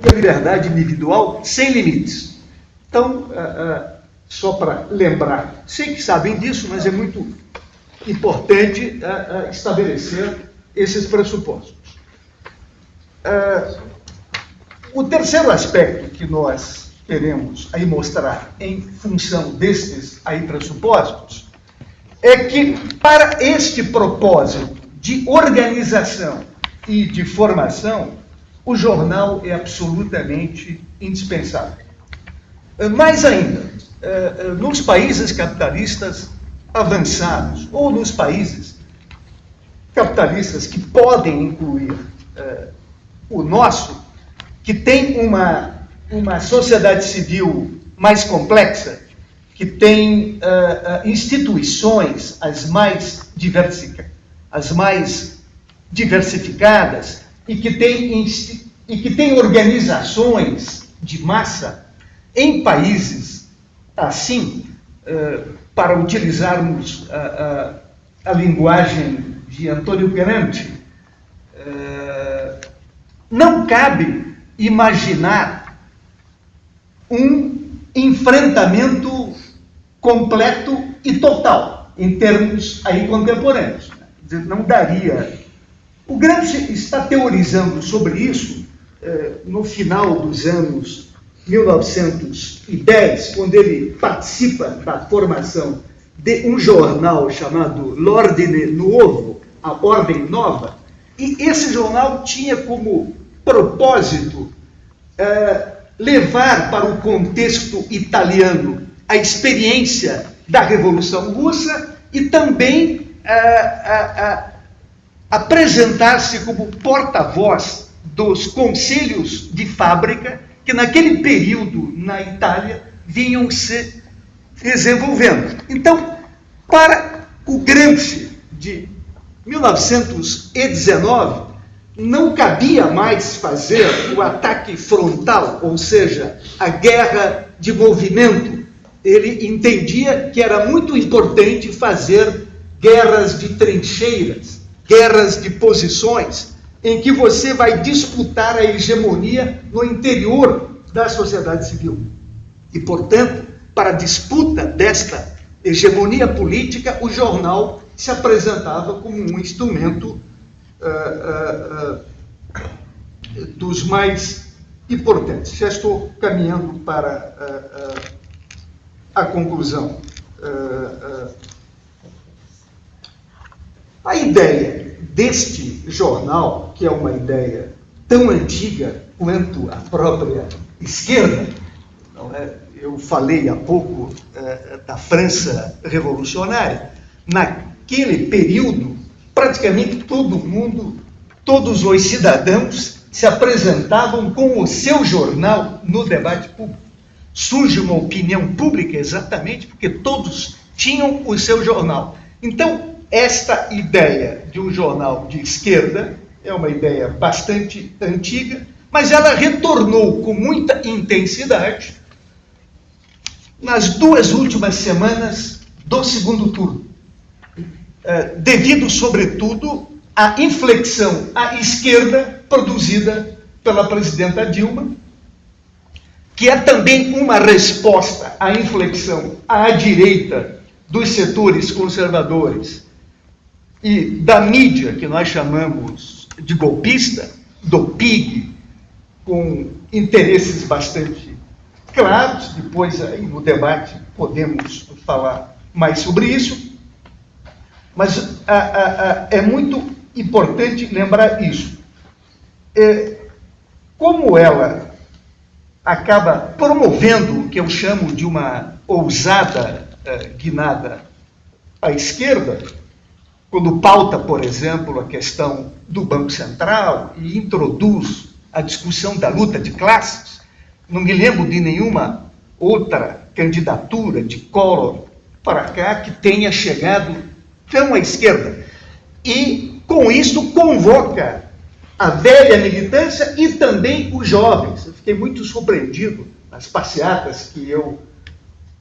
e a liberdade individual sem limites. Então, só para lembrar, sei que sabem disso, mas é muito importante estabelecer esses pressupostos. O terceiro aspecto que nós queremos aí mostrar em função destes aí pressupostos é que, para este propósito de organização e de formação, o jornal é absolutamente indispensável. Mais ainda, nos países capitalistas avançados, ou nos países capitalistas que podem incluir o nosso, que tem uma sociedade civil mais complexa, que tem instituições as mais diversificadas e que tem organizações de massa, em países assim, para utilizarmos a linguagem de Antônio Gramsci, não cabe imaginar um enfrentamento completo e total, em termos aí contemporâneos. Não daria. O Gramsci está teorizando sobre isso no final dos anos 1910, quando ele participa da formação de um jornal chamado L'Ordine Nuovo, a Ordem Nova, e esse jornal tinha como propósito levar para o contexto italiano a experiência da Revolução Russa e também apresentar-se como porta-voz dos conselhos de fábrica que naquele período na Itália vinham se desenvolvendo. Então, para o Gramsci de 1919, não cabia mais fazer o ataque frontal, ou seja, a guerra de movimento. Ele entendia que era muito importante fazer guerras de trincheiras, guerras de posições, em que você vai disputar a hegemonia no interior da sociedade civil. E, portanto, para a disputa desta hegemonia política, o jornal se apresentava como um instrumento dos mais importantes. Já estou caminhando para a conclusão. A ideia deste jornal, que é uma ideia tão antiga quanto a própria esquerda, não é? Eu falei há pouco da França revolucionária. Naquele período, praticamente todo mundo, todos os cidadãos se apresentavam com o seu jornal no debate público. Surge uma opinião pública exatamente porque todos tinham o seu jornal. Então, esta ideia de um jornal de esquerda é uma ideia bastante antiga, mas ela retornou com muita intensidade nas 2 últimas semanas do segundo turno, devido, sobretudo, à inflexão à esquerda produzida pela presidenta Dilma, que é também uma resposta à inflexão à direita dos setores conservadores e da mídia, que nós chamamos de golpista, do PIG, com interesses bastante claros. Depois, aí, no debate, podemos falar mais sobre isso. Mas é muito importante lembrar isso. Como ela acaba promovendo o que eu chamo de uma ousada guinada à esquerda, quando pauta, por exemplo, a questão do Banco Central e introduz a discussão da luta de classes, não me lembro de nenhuma outra candidatura de Collor para cá que tenha chegado tão à esquerda. E, com isso, convoca a velha militância e também os jovens. Eu fiquei muito surpreendido nas passeatas que eu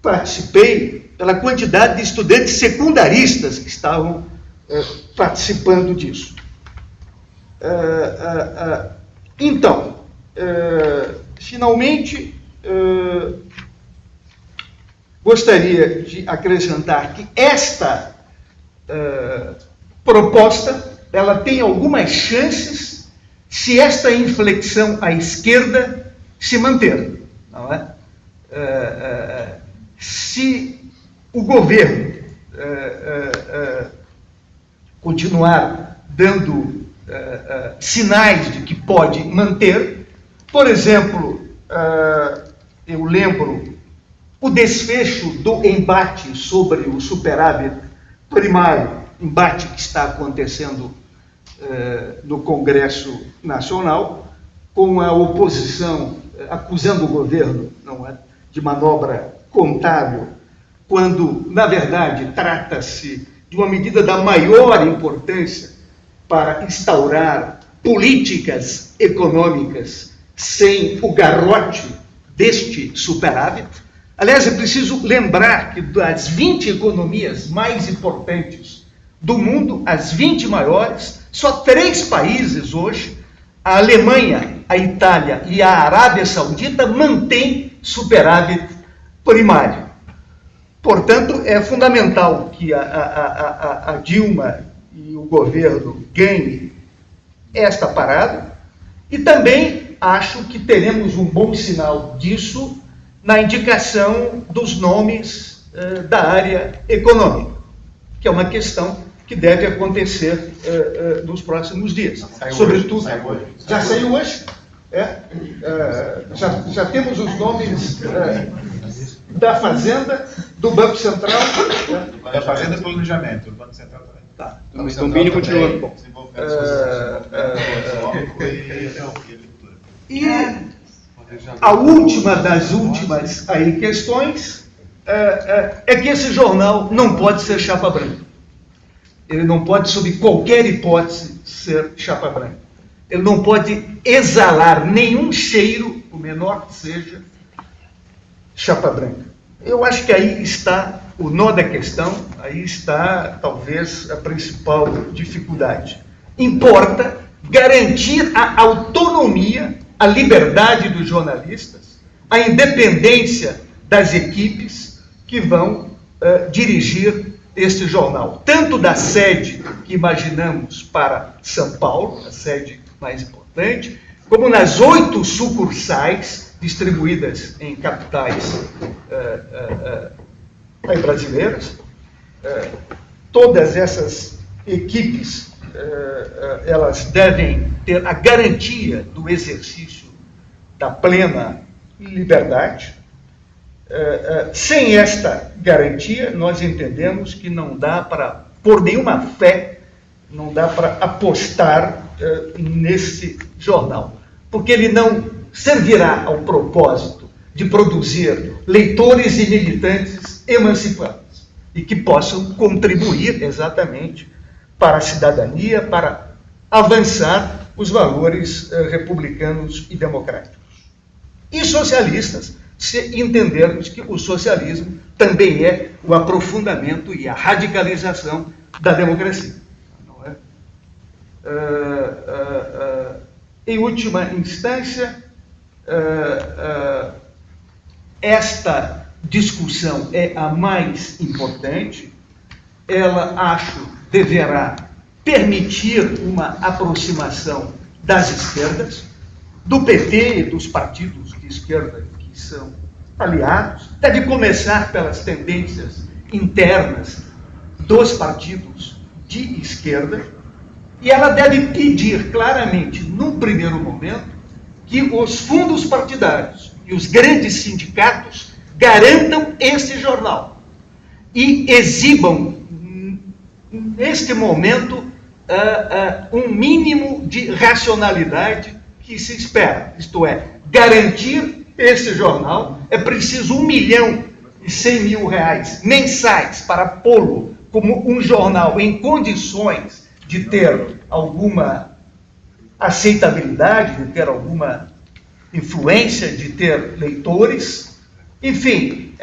participei pela quantidade de estudantes secundaristas que estavam participando disso. Então, Finalmente, gostaria de acrescentar que esta proposta, ela tem algumas chances se esta inflexão à esquerda se manter, não é? Se o governo continuar dando sinais de que pode manter, por exemplo, eu lembro o desfecho do embate sobre o superávit primário, embate que está acontecendo no Congresso Nacional, com a oposição acusando o governo, não é, de manobra contábil, quando, na verdade, trata-se de uma medida da maior importância para instaurar políticas econômicas sem o garrote deste superávit. Aliás, é preciso lembrar que das 20 economias mais importantes do mundo, as 20 maiores, só 3 países hoje, a Alemanha, a Itália e a Arábia Saudita, mantêm superávit primário. Portanto, é fundamental que a Dilma e o governo ganhem esta parada, e também acho que teremos um bom sinal disso na indicação dos nomes da área econômica, que é uma questão que deve acontecer nos próximos dias. Sobretudo, já saiu hoje? Já temos os nomes da Fazenda, do Banco Central. Da Fazenda e Planejamento, do Banco Central também. Tá. Então, Bini continua. Bom. E a última das últimas aí questões é que esse jornal não pode ser chapa branca. Ele não pode, sob qualquer hipótese, ser chapa branca. Ele não pode exalar nenhum cheiro, o menor que seja, chapa branca. Eu acho que aí está o nó da questão, aí está, talvez, a principal dificuldade. Importa garantir a autonomia, a liberdade dos jornalistas, a independência das equipes que vão dirigir este jornal, tanto da sede que imaginamos para São Paulo, a sede mais importante, como nas 8 sucursais distribuídas em capitais brasileiras. Todas essas equipes, elas devem ter a garantia do exercício da plena liberdade. Sem esta garantia, nós entendemos que não dá para, por nenhuma fé, não dá para apostar nesse jornal, porque ele não servirá ao propósito de produzir leitores e militantes emancipados e que possam contribuir exatamente para a cidadania, para avançar os valores republicanos e democráticos. E socialistas, se entendermos que o socialismo também é o aprofundamento e a radicalização da democracia. Não é? Em última instância, esta discussão é a mais importante. Ela, acho, deverá permitir uma aproximação das esquerdas, do PT e dos partidos de esquerda que são aliados. Deve começar pelas tendências internas dos partidos de esquerda, e ela deve pedir claramente, num primeiro momento, que os fundos partidários e os grandes sindicatos garantam este jornal e exibam, neste momento, um mínimo de racionalidade que se espera, isto é, garantir este jornal. É preciso R$1.100.000 mensais para pô-lo como um jornal em condições de ter alguma aceitabilidade, de ter alguma influência, de ter leitores. Enfim,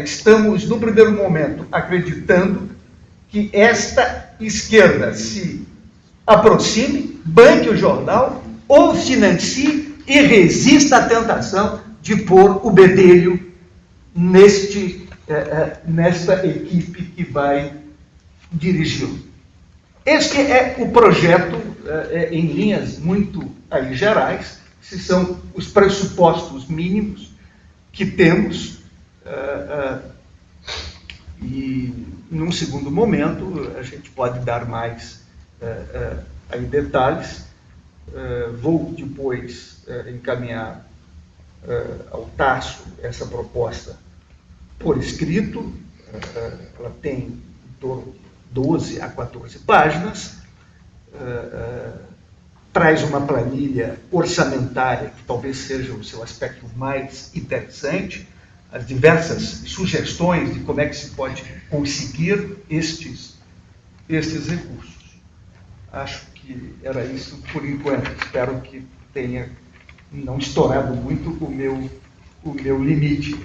estamos, no primeiro momento, acreditando que esta esquerda se aproxime, banque o jornal ou financie e resista à tentação de pôr o bedelho nesta equipe que vai dirigi-lo. Este é o projeto, em linhas muito gerais. Esses são os pressupostos mínimos que temos, e num segundo momento a gente pode dar mais aí detalhes. Vou depois encaminhar ao Tasso essa proposta por escrito. Ela tem em torno de 12 a 14 páginas, traz uma planilha orçamentária, que talvez seja o seu aspecto mais interessante, as diversas sugestões de como é que se pode conseguir estes recursos. Acho que era isso por enquanto. Espero que tenha não estourado muito o meu limite.